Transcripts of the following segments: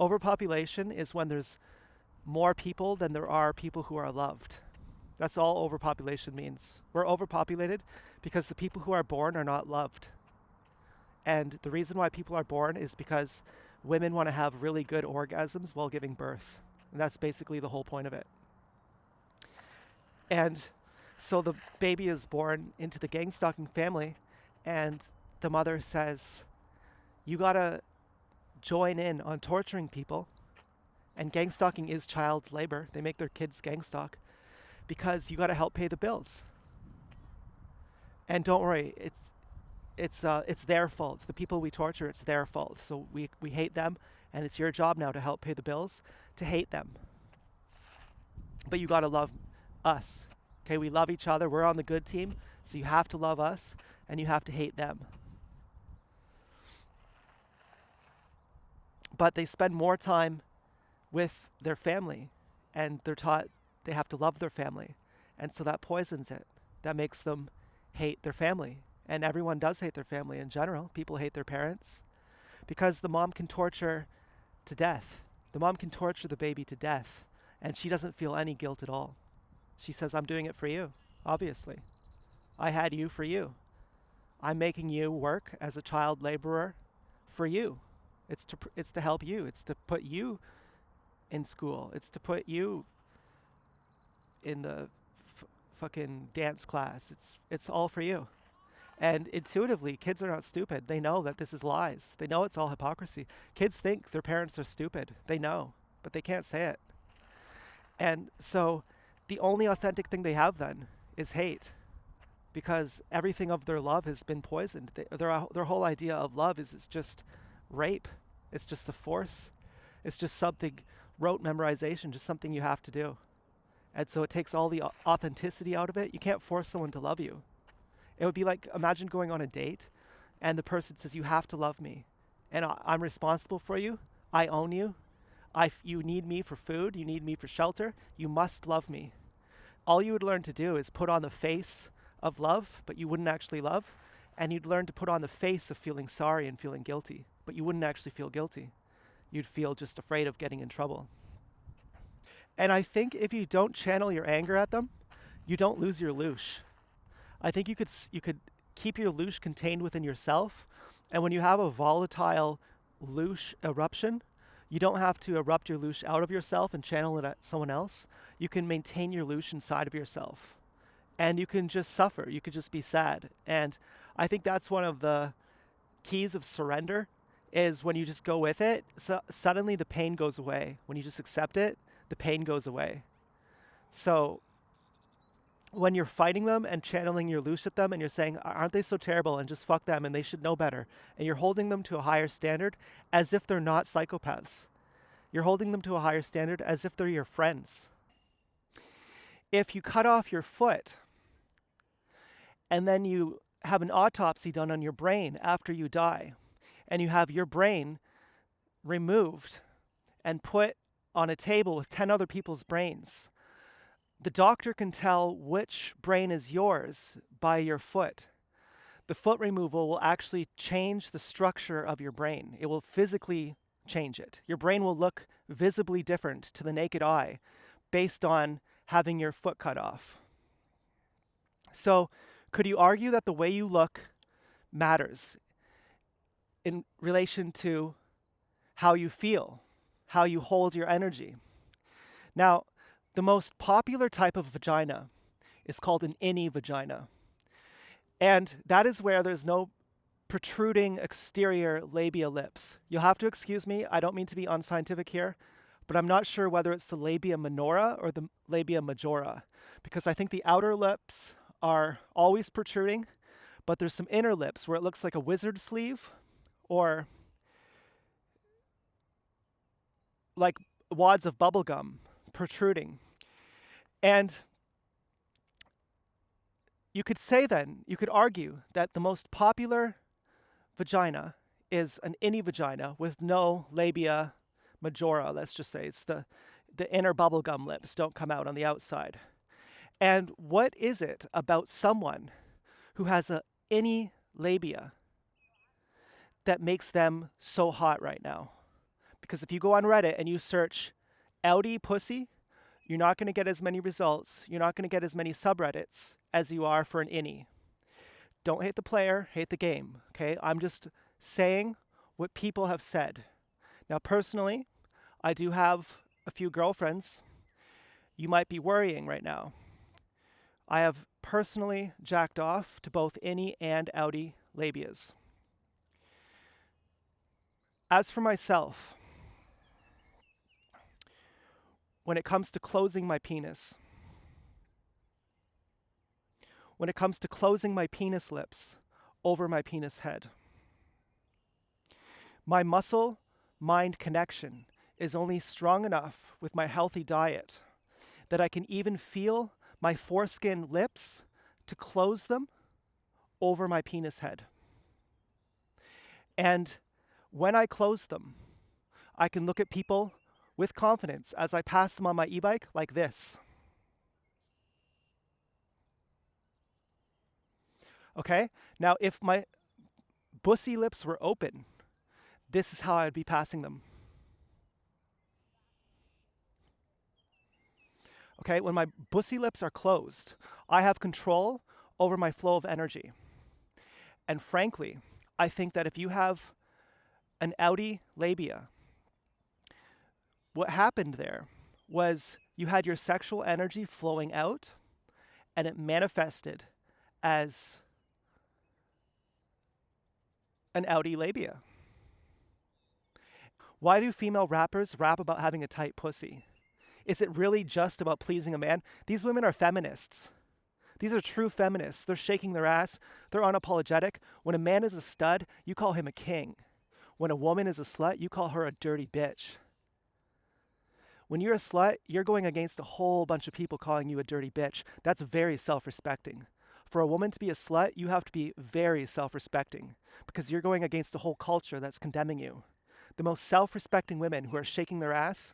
Overpopulation is when there's more people than there are people who are loved. That's all overpopulation means. We're overpopulated because the people who are born are not loved. And the reason why people are born is because women want to have really good orgasms while giving birth. And that's basically the whole point of it. And so the baby is born into the gang stalking family, and the mother says, you gotta join in on torturing people. And gang stalking is child labor. They make their kids gang stalk because you gotta help pay the bills. And don't worry, it's their fault. It's the people we torture, it's their fault. So we hate them, and it's your job now to help pay the bills, to hate them. But you gotta love us. Okay, we love each other. We're on the good team, so you have to love us, and you have to hate them. But they spend more time with their family, and they're taught they have to love their family. And so that poisons it. That makes them hate their family. And everyone does hate their family in general. People hate their parents because the mom can torture to death. The mom can torture the baby to death, and she doesn't feel any guilt at all. She says, I'm doing it for you, obviously. I had you for you. I'm making you work as a child laborer for you. It's to help you. It's to put you in school. It's to put you in the fucking dance class. It's all for you. And intuitively, kids are not stupid. They know that this is lies. They know it's all hypocrisy. Kids think their parents are stupid. They know, but they can't say it. And so the only authentic thing they have then is hate, because everything of their love has been poisoned. Their whole idea of love is it's just rape. It's just a force. It's just something, rote memorization, just something you have to do. And so it takes all the authenticity out of it. You can't force someone to love you. It would be like, imagine going on a date and the person says, you have to love me, and I'm responsible for you. I own you. You need me for food. You need me for shelter. You must love me. All you would learn to do is put on the face of love, but you wouldn't actually love. And you'd learn to put on the face of feeling sorry and feeling guilty, but you wouldn't actually feel guilty. You'd feel just afraid of getting in trouble. And I think if you don't channel your anger at them, you don't lose your loosh. I think you could keep your loosh contained within yourself. And when you have a volatile loosh eruption, you don't have to erupt your loosh out of yourself and channel it at someone else. You can maintain your loosh inside of yourself. And you can just suffer. You could just be sad. And I think that's one of the keys of surrender, is when you just go with it, so suddenly the pain goes away. When you just accept it, the pain goes away. So when you're fighting them and channeling your loosh at them and you're saying, aren't they so terrible, and just fuck them and they should know better, and you're holding them to a higher standard as if they're not psychopaths. You're holding them to a higher standard as if they're your friends. If you cut off your foot and then you have an autopsy done on your brain after you die, and you have your brain removed and put on a table with 10 other people's brains, the doctor can tell which brain is yours by your foot. The foot removal will actually change the structure of your brain. It will physically change it. Your brain will look visibly different to the naked eye based on having your foot cut off. So, could you argue that the way you look matters in relation to how you feel, how you hold your energy? Now, the most popular type of vagina is called an innie vagina. And that is where there's no protruding exterior labia lips. You'll have to excuse me, I don't mean to be unscientific here, but I'm not sure whether it's the labia minora or the labia majora, because I think the outer lips are always protruding, but there's some inner lips where it looks like a wizard sleeve or like wads of bubble gum protruding. And you could say then, you could argue that the most popular vagina is an innie vagina with no labia majora, let's just say. It's the inner bubblegum lips don't come out on the outside. And what is it about someone who has a innie labia that makes them so hot right now? Because if you go on Reddit and you search outie pussy, you're not going to get as many results. You're not going to get as many subreddits as you are for an innie. Don't hate the player, hate the game, okay? I'm just saying what people have said. Now, personally, I do have a few girlfriends. You might be worrying right now. I have personally jacked off to both innie and outie labias. As for myself, when it comes to closing my penis, when it comes to closing my penis lips over my penis head, my muscle mind connection is only strong enough with my healthy diet that I can even feel my foreskin lips to close them over my penis head. And when I close them, I can look at people with confidence as I pass them on my e-bike like this. Okay? Now, if my bussy lips were open, this is how I'd be passing them. Okay? When my bussy lips are closed, I have control over my flow of energy. And frankly, I think that if you have an outie labia, what happened there was you had your sexual energy flowing out and it manifested as an outie labia. Why do female rappers rap about having a tight pussy? Is it really just about pleasing a man? These women are feminists. These are true feminists. They're shaking their ass. They're unapologetic. When a man is a stud, you call him a king. When a woman is a slut, you call her a dirty bitch. When you're a slut, you're going against a whole bunch of people calling you a dirty bitch. That's very self-respecting. For a woman to be a slut, you have to be very self-respecting because you're going against a whole culture that's condemning you. The most self-respecting women who are shaking their ass,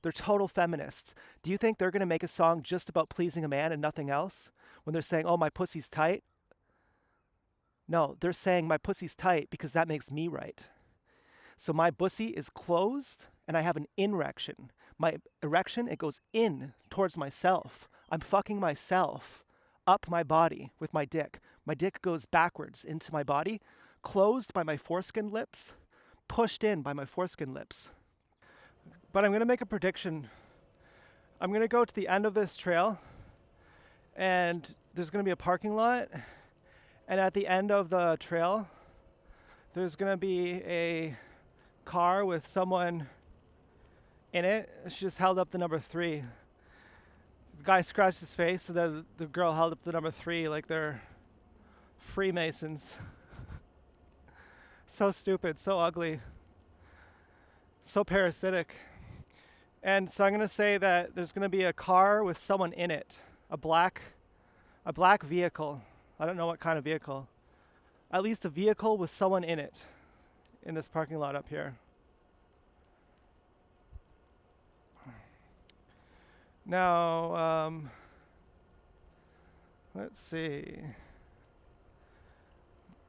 they're total feminists. Do you think they're going to make a song just about pleasing a man and nothing else? When they're saying, oh, my pussy's tight? No, they're saying my pussy's tight because that makes me right. So my bussy is closed and I have an erection. My erection, it goes in towards myself. I'm fucking myself up my body with my dick. My dick goes backwards into my body, closed by my foreskin lips, pushed in by my foreskin lips. But I'm going to make a prediction. I'm going to go to the end of this trail and there's going to be a parking lot. And at the end of the trail, there's going to be a car with someone in it. She just held up the number 3. The guy scratched his face, so the girl held up the number 3 like they're Freemasons. So stupid, so ugly, so parasitic. And so I'm going to say that there's going to be a car with someone in it, a black vehicle. I don't know what kind of vehicle. At least a vehicle with someone in it in this parking lot up here. Now, let's see.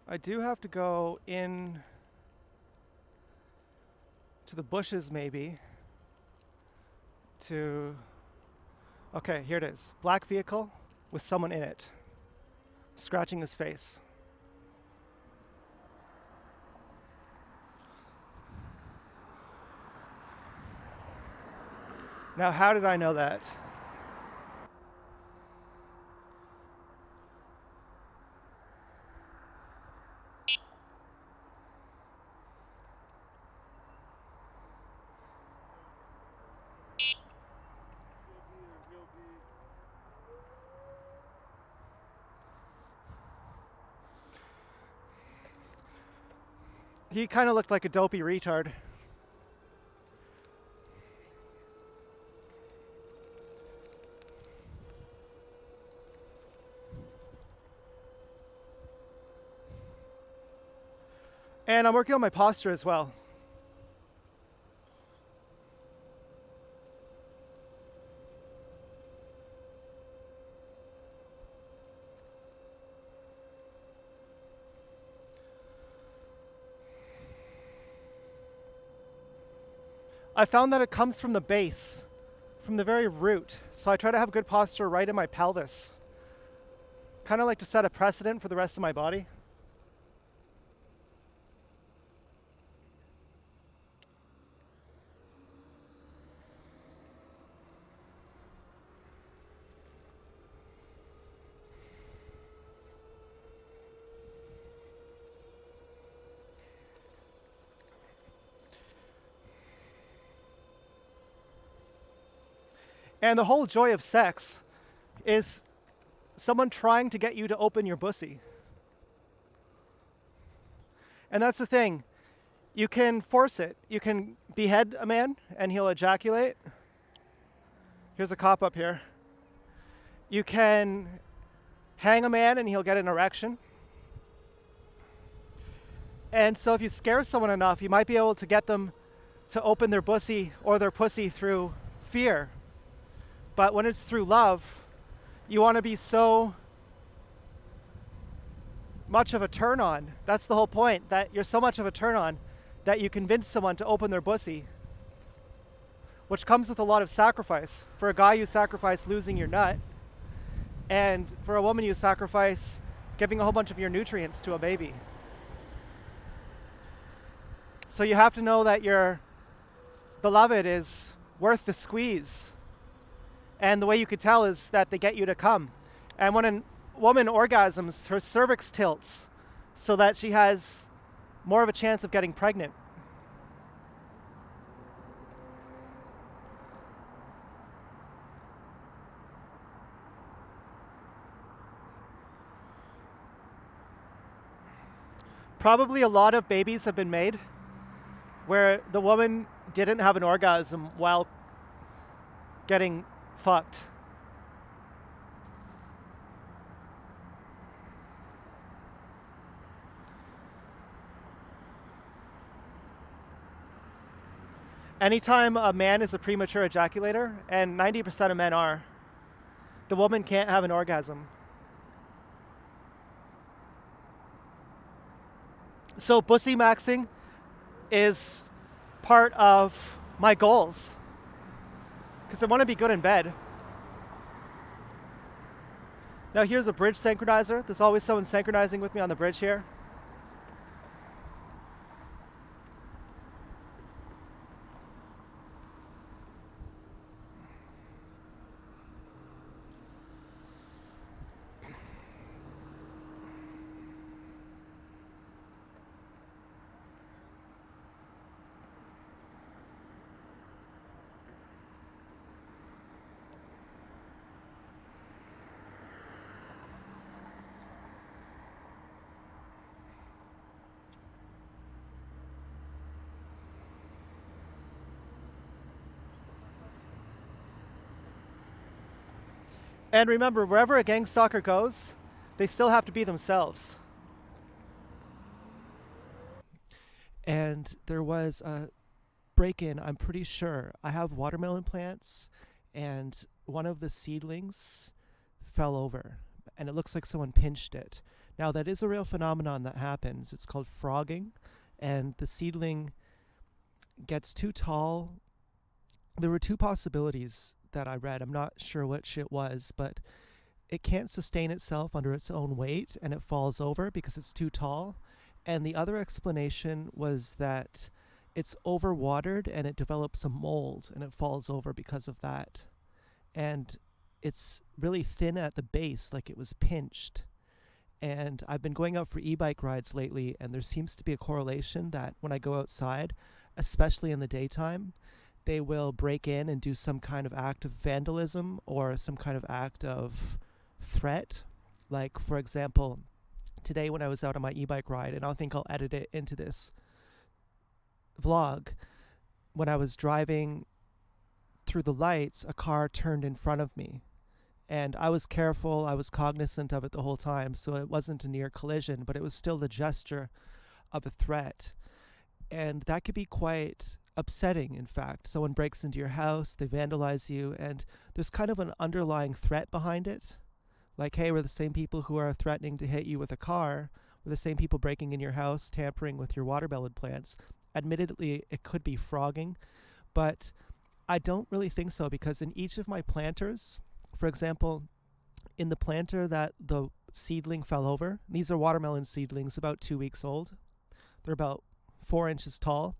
I do have to go in to the bushes maybe to, okay, here it is. Black vehicle with someone in it, scratching his face. Now, how did I know that? He kind of looked like a dopey retard. And I'm working on my posture as well. I found that it comes from the base, from the very root. So I try to have good posture right in my pelvis. Kind of like to set a precedent for the rest of my body. And the whole joy of sex is someone trying to get you to open your bussy. And that's the thing. You can force it. You can behead a man and he'll ejaculate. Here's a cop up here. You can hang a man and he'll get an erection. And so if you scare someone enough, you might be able to get them to open their bussy or their pussy through fear. But when it's through love, you want to be so much of a turn on. That's the whole point, that you're so much of a turn on that you convince someone to open their bussy, which comes with a lot of sacrifice. For a guy, you sacrifice losing your nut. And for a woman, you sacrifice giving a whole bunch of your nutrients to a baby. So you have to know that your beloved is worth the squeeze. And the way you could tell is that they get you to come. And when a woman orgasms, her cervix tilts so that she has more of a chance of getting pregnant. Probably a lot of babies have been made where the woman didn't have an orgasm while getting fucked. Anytime a man is a premature ejaculator, and 90% of men are, the woman can't have an orgasm. So bussy maxing is part of my goals because I want to be good in bed. Now here's a bridge synchronizer. There's always someone synchronizing with me on the bridge here. And remember, wherever a gangstalker goes, they still have to be themselves. And there was a break-in, I'm pretty sure. I have watermelon plants, and one of the seedlings fell over, and it looks like someone pinched it. Now, that is a real phenomenon that happens. It's called frogging, and the seedling gets too tall. There were two possibilities that I read. I'm not sure which it was, but it can't sustain itself under its own weight and it falls over because it's too tall. And the other explanation was that it's overwatered and it develops a mold and it falls over because of that. And it's really thin at the base, like it was pinched. And I've been going out for e-bike rides lately, and there seems to be a correlation that when I go outside, especially in the daytime, they will break in and do some kind of act of vandalism or some kind of act of threat. Like, for example, today when I was out on my e-bike ride, and I think I'll edit it into this vlog, when I was driving through the lights, a car turned in front of me. And I was careful, I was cognizant of it the whole time, so it wasn't a near collision, but it was still the gesture of a threat. And that could be quite upsetting, in fact. Someone breaks into your house, they vandalize you, and there's kind of an underlying threat behind it. Like, hey, we're the same people who are threatening to hit you with a car. We're the same people breaking in your house, tampering with your watermelon plants. Admittedly, it could be frogging, But I don't really think so, because in each of my planters, for example, in the planter that the seedling fell over, these are watermelon seedlings about 2 weeks old. They're about 4 inches tall.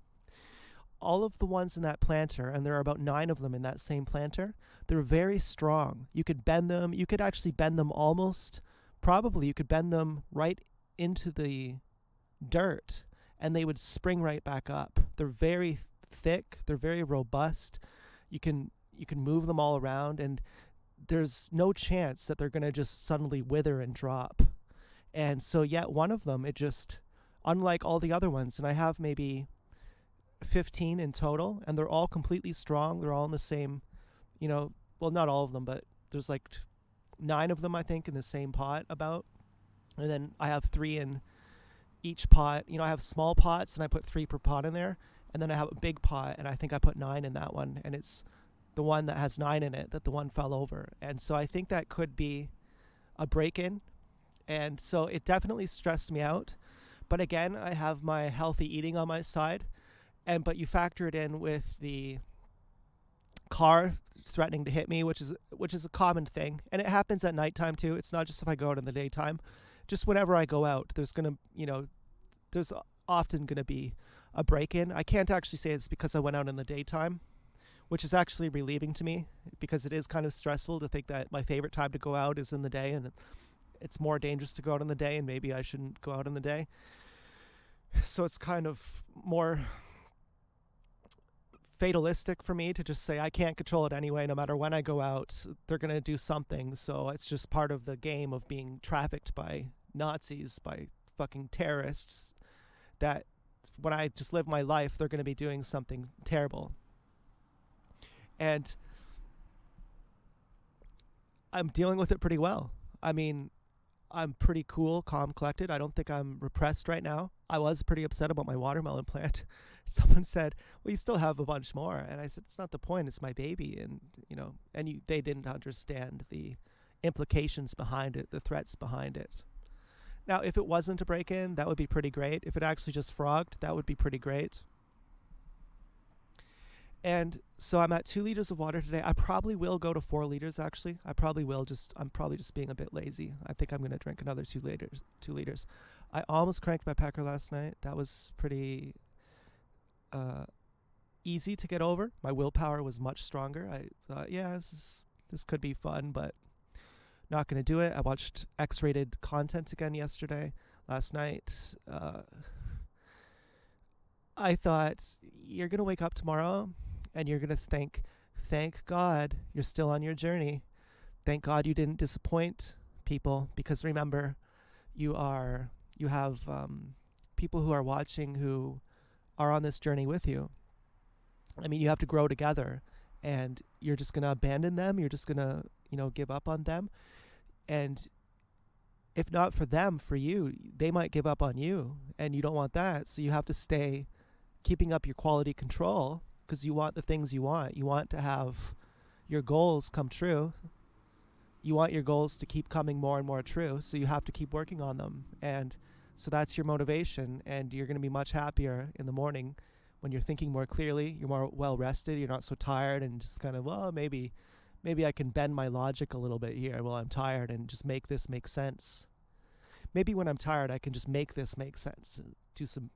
All of the ones in that planter, and there are about 9 of them in that same planter, they're very strong. You could bend them. You could actually bend them you could bend them right into the dirt, and they would spring right back up. They're very thick. They're very robust. You can move them all around, and there's no chance that they're going to just suddenly wither and drop. And so yet one of them, it just, unlike all the other ones, and I have maybe 15 in total, and they're all completely strong. They're all in the same, well, not all of them, but there's like 9 of them, I think, in the same pot about. And then I have 3 in each pot. I have small pots, and I put 3 per pot in there. And then I have a big pot, and I think I put 9 in that one. And it's the one that has 9 in it that the one fell over. And so I think that could be a break-in. And so it definitely stressed me out. But again, I have my healthy eating on my side. But you factor it in with the car threatening to hit me, which is a common thing. And it happens at nighttime too. It's not just if I go out in the daytime. Just whenever I go out, there's often going to be a break-in. I can't actually say it's because I went out in the daytime, which is actually relieving to me, because it is kind of stressful to think that my favorite time to go out is in the day, and it's more dangerous to go out in the day, and maybe I shouldn't go out in the day. So it's kind of more fatalistic for me to just say I can't control it anyway. No matter when I go out, they're going to do something. So it's just part of the game of being trafficked by Nazis, by fucking terrorists, that when I just live my life, they're going to be doing something terrible. And I'm dealing with it pretty well. I mean, I'm pretty cool, calm, collected. I don't think I'm repressed right now. I was pretty upset about my watermelon plant. Someone said, well, you still have a bunch more. And I said, it's not the point. It's my baby. And, they didn't understand the implications behind it, the threats behind it. Now, if it wasn't a break-in, that would be pretty great. If it actually just frogged, that would be pretty great. And so I'm at 2 liters of water today. I probably will go to 4 liters, actually. I'm probably just being a bit lazy. I think I'm going to drink another 2 liters. I almost cranked my pecker last night. That was pretty easy to get over. My willpower was much stronger. I thought, this could be fun, but not going to do it. I watched X-rated content again last night. I thought, you're going to wake up tomorrow and you're going to think, thank God you're still on your journey. Thank God you didn't disappoint people, because remember, you have people who are watching who are on this journey with you. I mean, you have to grow together, and you're just going to abandon them. You're just going to, give up on them. And if not for them, for you, they might give up on you, and you don't want that. So you have to stay keeping up your quality control, because you want the things you want. You want to have your goals come true. You want your goals to keep coming more and more true. So you have to keep working on them. And so that's your motivation. And you're going to be much happier in the morning when you're thinking more clearly. You're more well rested. You're not so tired and just kind of, well, maybe I can bend my logic a little bit here while I'm tired and just make this make sense. Maybe when I'm tired, I can just make this make sense. Do some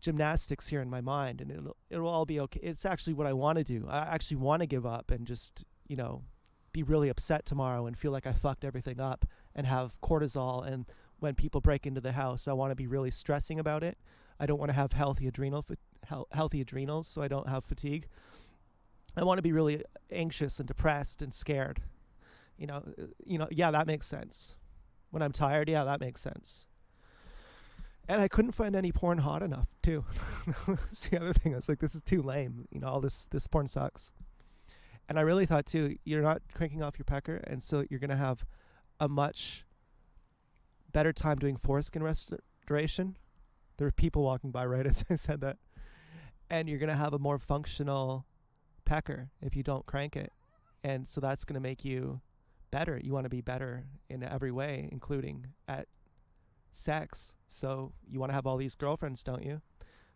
gymnastics here in my mind, and it'll all be okay. It's actually what I want to do. I actually want to give up and just, be really upset tomorrow and feel like I fucked everything up and have cortisol. And when people break into the house, I want to be really stressing about it. I don't want to have healthy adrenals, so I don't have fatigue. I want to be really anxious and depressed and scared. Yeah, that makes sense. When I'm tired, yeah, that makes sense. And I couldn't find any porn hot enough, too. That's the other thing. I was like, this is too lame. All this porn sucks. And I really thought, too, you're not cranking off your pecker, and so you're going to have a much better time doing foreskin restoration. There were people walking by right as I said that. And you're going to have a more functional pecker if you don't crank it. And so that's going to make you better. You want to be better in every way, including at sex. So you want to have all these girlfriends, don't you?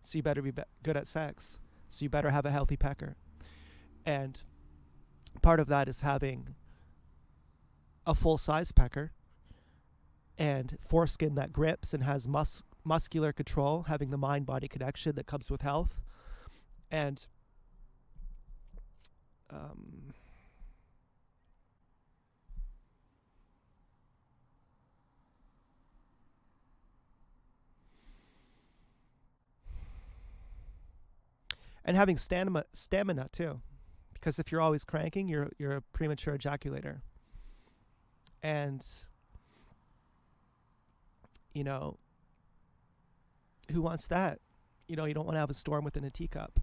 So you better be good at sex. So you better have a healthy pecker. And part of that is having a full-size pecker and foreskin that grips and has muscular control, having the mind-body connection that comes with health. And having stamina too, because if you're always cranking, you're a premature ejaculator. And you know, who wants that? You know, you don't want to have a storm within a teacup.